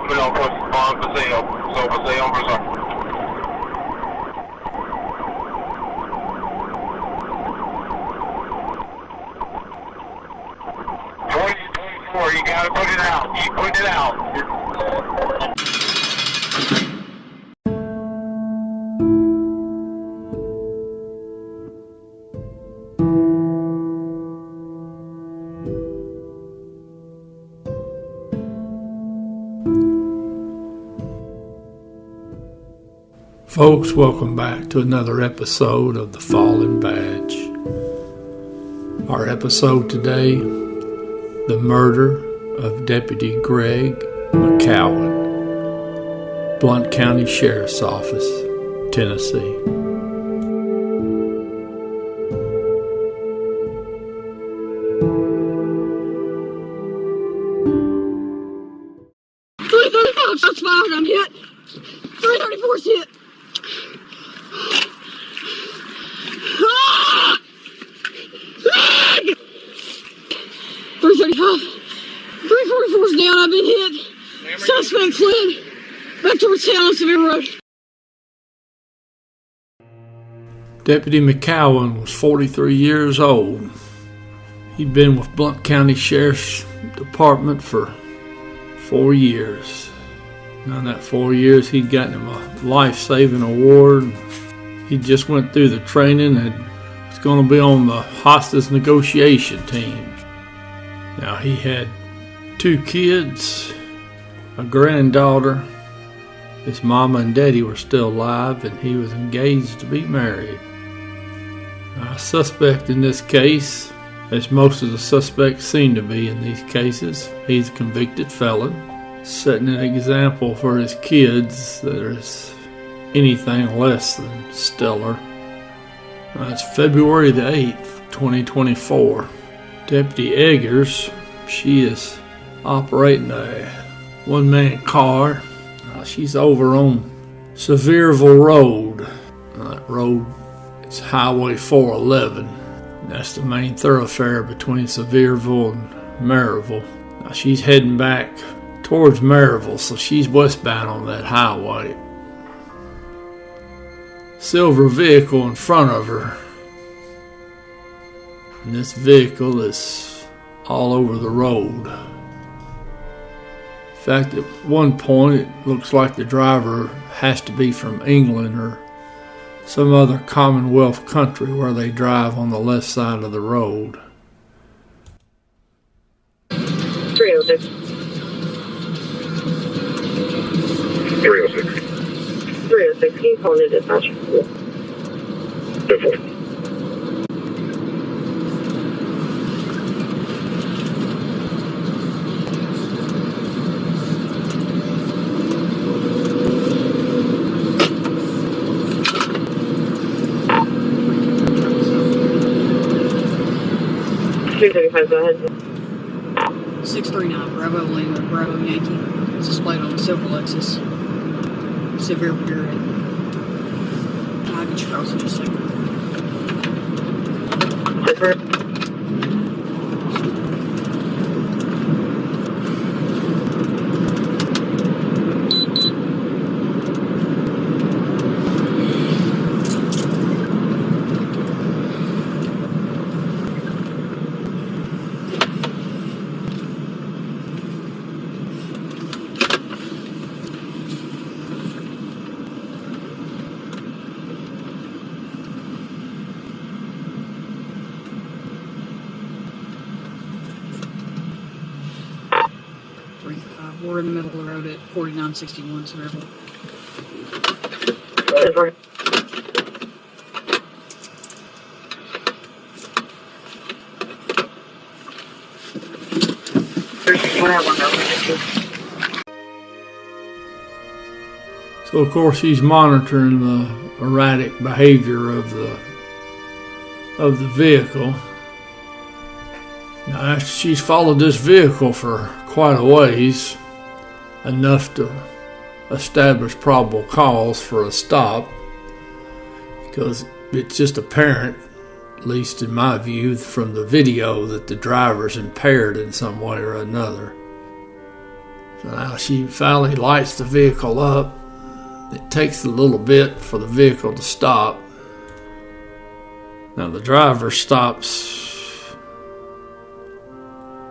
melhor para fazer, só fazer uma versão. 2024, you gotta put it out. You put it out. Folks, welcome back to another episode of The Fallen Badge. Our episode today, the murder of Deputy Greg McCowan, Blount County Sheriff's Office, Tennessee. Shots fired, I'm hit. 334's hit. 335. 344's down, I've been hit. Suspect fled back towards town on Sevierville Road. Deputy McCowan was 43 years old. He'd been with Blount County Sheriff's Department for 4 years. Now in that 4 years, he'd gotten him a life-saving award. He just went through the training and was going to be on the hostage negotiation team. Now he had 2 kids, a granddaughter. His mama and daddy were still alive, and he was engaged to be married. A suspect in this case, as most of the suspects seem to be in these cases, he's a convicted felon, setting an example for his kids that is anything less than stellar. It's February the 8th, 2024. Deputy Eggers, she is operating a one-man car. She's over on Sevierville Road. That road, it's Highway 411. That's the main thoroughfare between Sevierville and Maryville. Now she's heading back towards Maryville, so she's westbound on that highway. Silver vehicle in front of her. And this vehicle is all over the road. In fact, at one point it looks like the driver has to be from England or some other Commonwealth country where they drive on the left side of the road. 306. 306. 306, can you call in dispatch? Definitely. Go ahead. 639 Bravo Lima, Bravo Yankee. It's displayed on the silver Lexus. Sevierville area. I'll get your house in just a second. We're in the middle of the road at 4961 Sevierville. So of course he's monitoring the erratic behavior of the vehicle. Now after she's followed this vehicle for quite a ways, enough to establish probable cause for a stop, because it's just apparent, at least in my view from the video, that the driver's impaired in some way or another. So now she finally lights the vehicle up. It takes a little bit for the vehicle to stop. Now the driver stops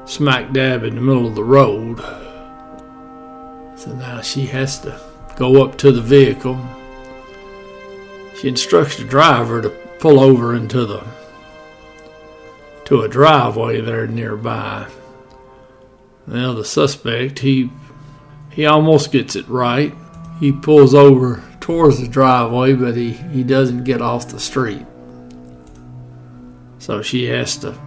smack dab in the middle of the road. So now she has to go up to the vehicle. She instructs the driver to pull over into a driveway there nearby. Now the suspect, he almost gets it right. He pulls over towards the driveway, but he doesn't get off the street. So she has to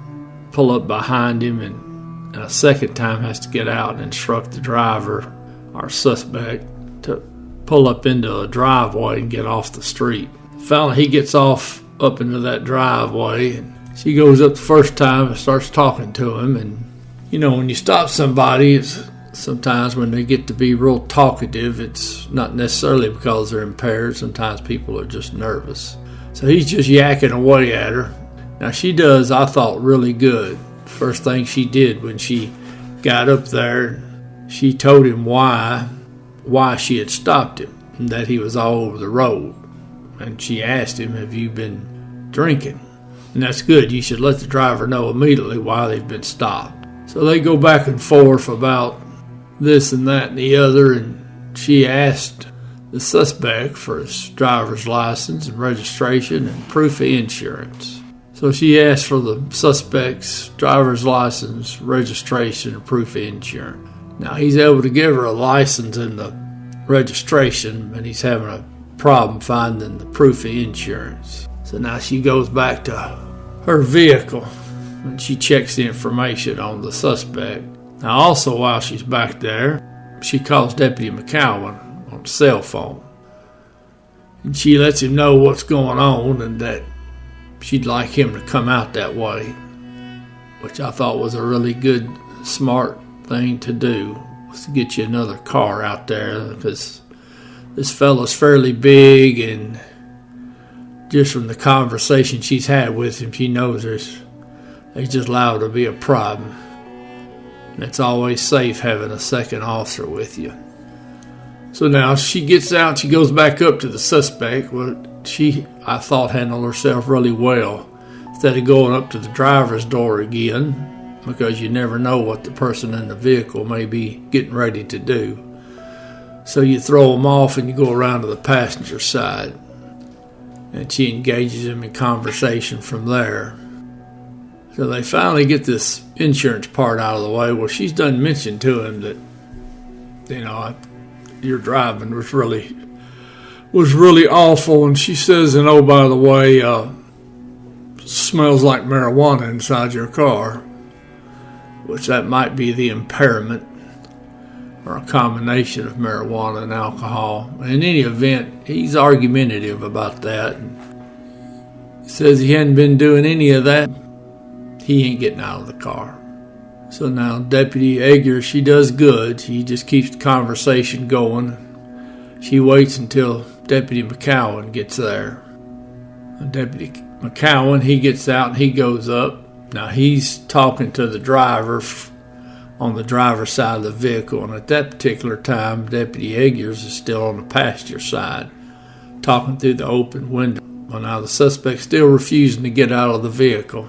pull up behind him and a second time has to get out and instruct the driver, our suspect, to pull up into a driveway and get off the street. Finally, he gets off up into that driveway, and she goes up the first time and starts talking to him. And you know, when you stop somebody, it's sometimes when they get to be real talkative, it's not necessarily because they're impaired. Sometimes people are just nervous. So he's just yakking away at her. Now she does, I thought, really good. First thing she did when she got up there, she told him why she had stopped him, and that he was all over the road. And she asked him, have you been drinking? And that's good. You should let the driver know immediately why they've been stopped. So they go back and forth about this and that and the other, and she asked the suspect for his driver's license and registration and proof of insurance. So she asked for the suspect's driver's license, registration, and proof of insurance. Now he's able to give her a license and the registration, and he's having a problem finding the proof of insurance. So now she goes back to her vehicle and she checks the information on the suspect. Now also while she's back there, she calls Deputy McCowan on the cell phone. And she lets him know what's going on and that she'd like him to come out that way, which I thought was a really good, smart thing to do, was to get you another car out there, because this fellow's fairly big, and just from the conversation she's had with him, she knows there's just liable to be a problem. And it's always safe having a second officer with you. So now she gets out, she goes back up to the suspect. Well, she, I thought, handled herself really well. Instead of going up to the driver's door again, because you never know what the person in the vehicle may be getting ready to do. So you throw them off and you go around to the passenger side. And she engages him in conversation from there. So they finally get this insurance part out of the way. Well, she's done mention to him that, you know, your driving was really awful. And she says, and oh, by the way, smells like marijuana inside your car, which that might be the impairment or a combination of marijuana and alcohol. In any event, he's argumentative about that. And he says he hadn't been doing any of that. He ain't getting out of the car. So now Deputy Egger, she does good. She just keeps the conversation going. She waits until Deputy McCowan gets there. And Deputy McCowan, he gets out and he goes up. Now he's talking to the driver on the driver's side of the vehicle, and at that particular time, Deputy Eggers is still on the passenger side, talking through the open window. Well, now the suspect's still refusing to get out of the vehicle.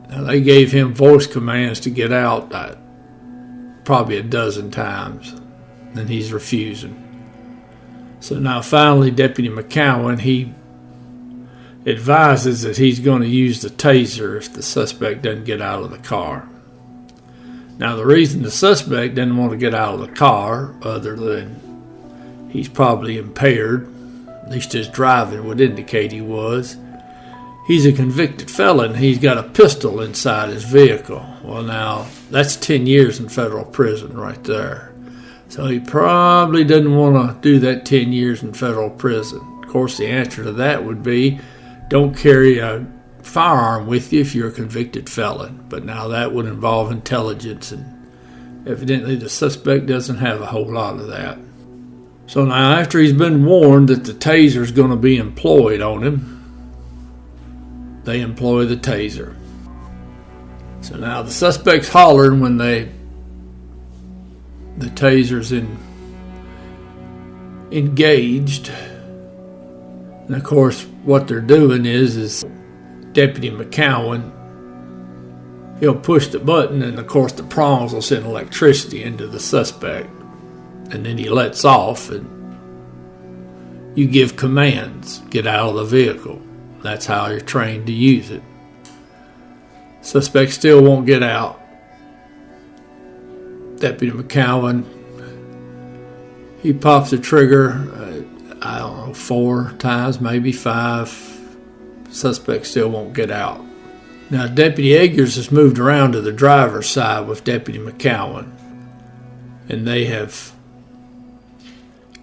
Now they gave him voice commands to get out probably a dozen times, and he's refusing. So now finally Deputy McCowan, he advises that he's going to use the taser if the suspect doesn't get out of the car. Now the reason the suspect didn't want to get out of the car, other than he's probably impaired, at least his driving would indicate he was, he's a convicted felon. He's got a pistol inside his vehicle. Well, now, that's 10 years in federal prison right there. So he probably doesn't want to do that 10 years in federal prison. Of course, the answer to that would be, don't carry a firearm with you if you're a convicted felon. But now that would involve intelligence, and evidently the suspect doesn't have a whole lot of that. So now, after he's been warned that the taser is going to be employed on him, they employ the taser. So now the suspect's hollering when they The taser's engaged. And of course, what they're doing is Deputy McCowan, he'll push the button, and of course the prongs will send electricity into the suspect. And then he lets off, and you give commands, get out of the vehicle. That's how you're trained to use it. Suspect still won't get out. Deputy McCowan, he pops the trigger, 4 times, maybe 5. Suspect still won't get out. Now, Deputy Eggers has moved around to the driver's side with Deputy McCowan, and they have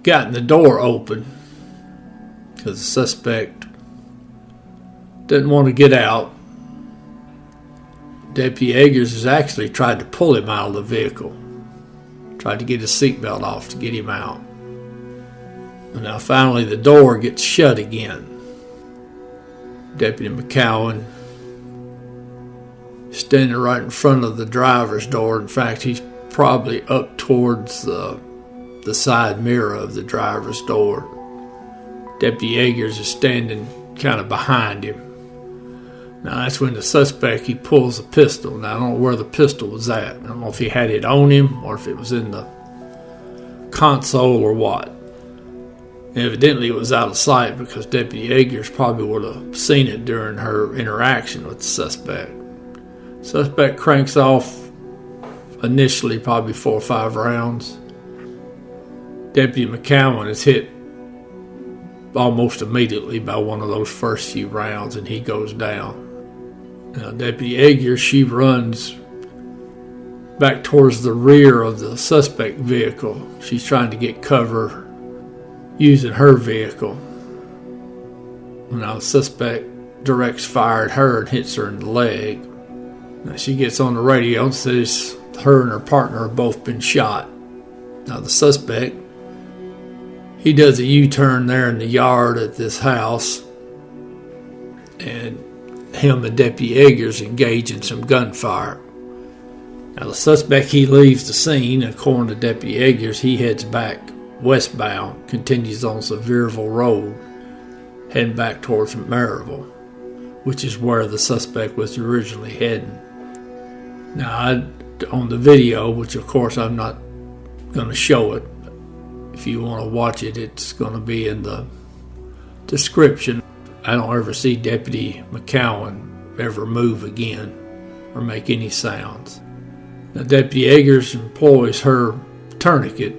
gotten the door open because the suspect didn't want to get out. Deputy Eggers has actually tried to pull him out of the vehicle, tried to get his seatbelt off to get him out. And now finally the door gets shut again. Deputy McCowan standing right in front of the driver's door. In fact, he's probably up towards the side mirror of the driver's door. Deputy Eggers is standing kind of behind him. Now that's when the suspect, he pulls a pistol. Now I don't know where the pistol was at. I don't know if he had it on him or if it was in the console or what. Evidently it was out of sight because Deputy Eggers probably would have seen it during her interaction with the suspect. Suspect cranks off initially probably 4 or 5 rounds. Deputy McCowan is hit almost immediately by one of those first few rounds, and he goes down. Now, Deputy Eggers, she runs back towards the rear of the suspect vehicle. She's trying to get cover using her vehicle. Now, the suspect directs fire at her and hits her in the leg. Now, she gets on the radio and says her and her partner have both been shot. Now, the suspect, he does a U-turn there in the yard at this house, and him and Deputy Eggers engage in some gunfire. Now the suspect, he leaves the scene, and according to Deputy Eggers, he heads back westbound, continues on Sevierville Road, heading back towards Maryville, which is where the suspect was originally heading. Now, on the video, which of course I'm not going to show it, if you want to watch it, it's going to be in the description. I don't ever see Deputy McCowan ever move again or make any sounds. Now, Deputy Eggers employs her tourniquet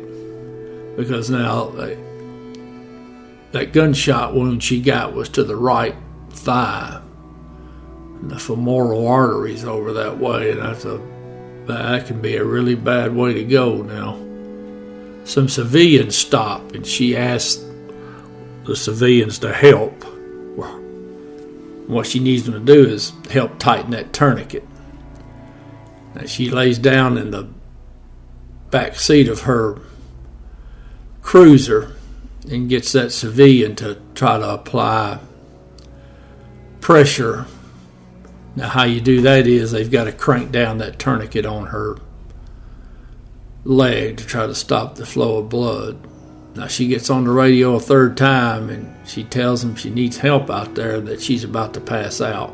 because now that gunshot wound she got was to the right thigh. And the femoral arteries over that way, and that can be a really bad way to go now. Some civilians stop, and she asked the civilians to help. What she needs them to do is help tighten that tourniquet. Now, she lays down in the back seat of her cruiser and gets that civilian to try to apply pressure. Now, how you do that is they've got to crank down that tourniquet on her leg to try to stop the flow of blood. Now, she gets on the radio a 3rd time, and she tells them she needs help out there, that she's about to pass out.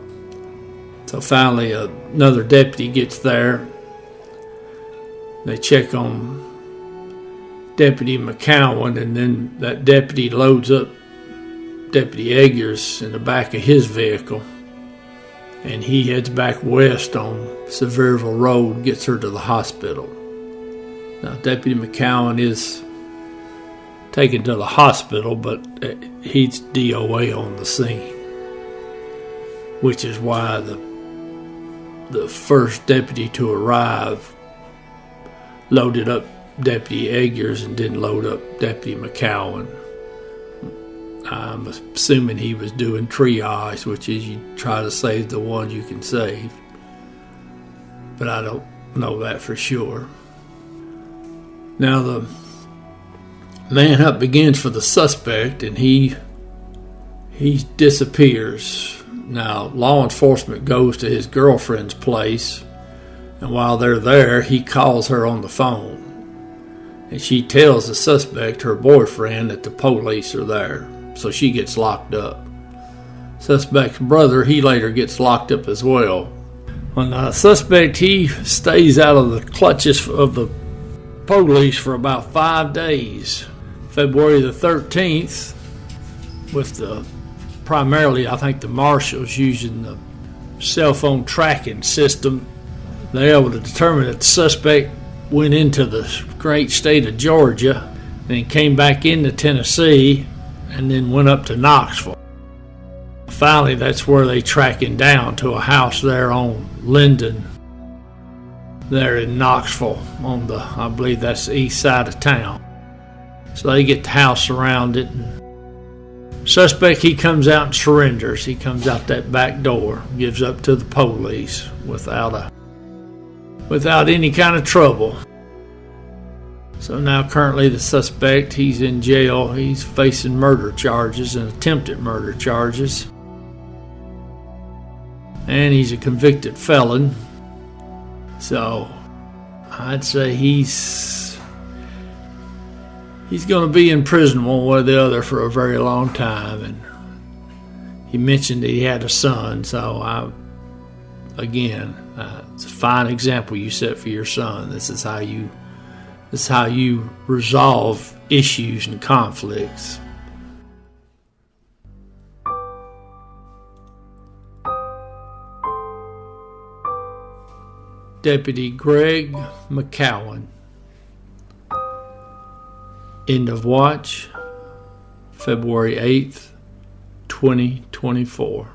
So finally another deputy gets there. They check on Deputy McCowan, and then that deputy loads up Deputy Eggers in the back of his vehicle, and he heads back west on Sevierville Road, gets her to the hospital. Now, Deputy McCowan is taken to the hospital, but he's DOA on the scene, which is why the first deputy to arrive loaded up Deputy Eggers and didn't load up Deputy McCowan. I'm assuming he was doing triage, which is you try to save the ones you can save, but I don't know that for sure. Now the manhunt begins for the suspect, and he disappears. Now, law enforcement goes to his girlfriend's place, and while they're there, he calls her on the phone. and she tells the suspect, her boyfriend, that the police are there. So she gets locked up. Suspect's brother, he later gets locked up as well. When the suspect, he stays out of the clutches of the police for about 5 days. February the 13th, with the primarily, I think, the marshals using the cell phone tracking system, they're able to determine that the suspect went into the great state of Georgia, then came back into Tennessee, and then went up to Knoxville. Finally, that's where they track him down to a house there on Linden, there in Knoxville, on the, I believe that's the east side of town. So they get the house surrounded. And suspect, he comes out and surrenders. He comes out that back door, gives up to the police without any kind of trouble. So now currently the suspect, he's in jail. He's facing murder charges and attempted murder charges. And he's a convicted felon. So I'd say he's going to be in prison one way or the other for a very long time. And he mentioned that he had a son. So it's a fine example you set for your son. This is how you resolve issues and conflicts. Deputy Greg McCowan. End of watch, February 8th, 2024.